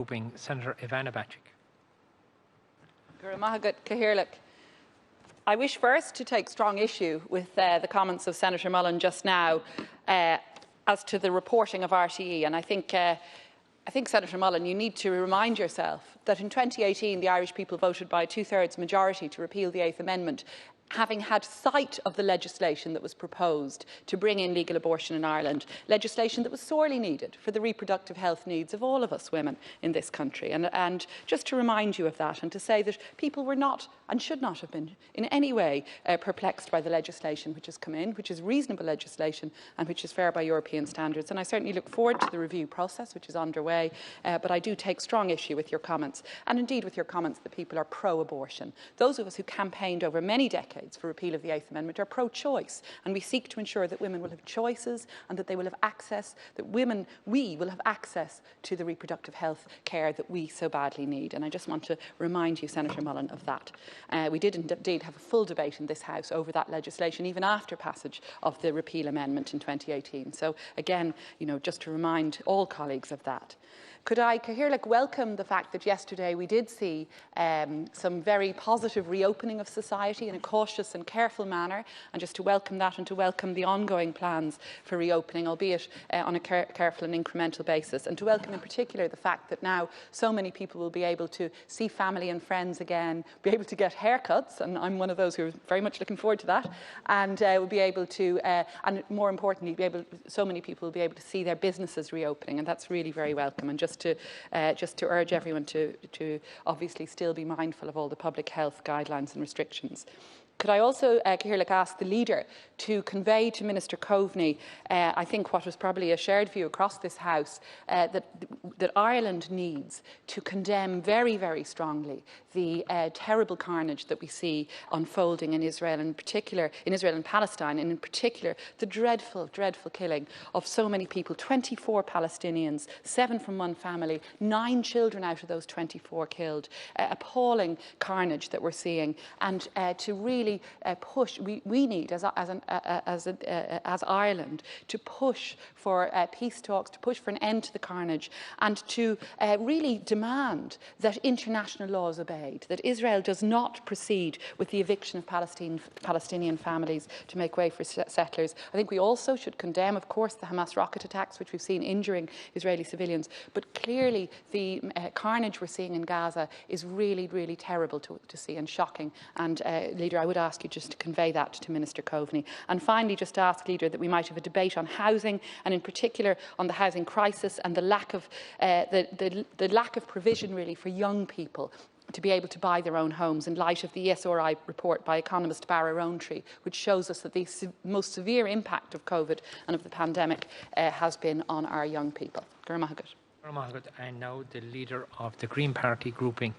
grouping, Senator Ivana Bacik. I wish first to take strong issue with the comments of Senator Mullen just now as to the reporting of RTE, and I think Senator Mullen, you need to remind yourself that in 2018 the Irish people voted by a two-thirds majority to repeal the 8th Amendment, having had sight of the legislation that was proposed to bring in legal abortion in Ireland, legislation that was sorely needed for the reproductive health needs of all of us women in this country. And just to remind you of that, and to say that people were not and should not have been in any way perplexed by the legislation which has come in, which is reasonable legislation and which is fair by European standards. And I certainly look forward to the review process which is underway, but I do take strong issue with your comments, and indeed with your comments that people are pro-abortion. Those of us who campaigned over many decades for repeal of the 8th Amendment are pro-choice, and we seek to ensure that women will have choices and that they will have access, that we will have access to the reproductive health care that we so badly need. And I just want to remind you, Senator Mullen, of that. We did indeed have a full debate in this House over that legislation, even after passage of the repeal amendment in 2018. So again, just to remind all colleagues of that. Could I, Cathaoirleach, welcome the fact that yesterday we did see some very positive reopening of society in a cautious and careful manner, and just to welcome that and to welcome the ongoing plans for reopening, albeit on a careful and incremental basis, and to welcome in particular the fact that now so many people will be able to see family and friends again, be able to get haircuts, and I'm one of those who are very much looking forward to that, and will be able to, and more importantly, so many people will be able to see their businesses reopening, and that's really very welcome. And just to urge everyone to obviously still be mindful of all the public health guidelines and restrictions. Could I also, Cathaoirleach, ask the Leader to convey to Minister Coveney, I think what was probably a shared view across this House, that Ireland needs to condemn very, very strongly the terrible carnage that we see unfolding in Israel, in particular in Israel and Palestine, and in particular the dreadful, dreadful killing of so many people, 24 Palestinians, 7 from one family, 9 children out of those 24 killed, appalling carnage that we're seeing, and to really push. We need, as Ireland, to push for peace talks, to push for an end to the carnage, and to really demand that international law is obeyed, that Israel does not proceed with the eviction of Palestinian families to make way for settlers. I think we also should condemn, of course, the Hamas rocket attacks, which we've seen injuring Israeli civilians, but clearly the carnage we're seeing in Gaza is really, really terrible to see and shocking. And Leader, I would ask you just to convey that to Minister Coveney. And finally, just to ask, Leader, that we might have a debate on housing, and in particular on the housing crisis and the lack of provision really for young people to be able to buy their own homes, in light of the ESRI report by economist Barra Rowntree, which shows us that the most severe impact of COVID and of the pandemic has been on our young people. And now the Leader of the Green Party grouping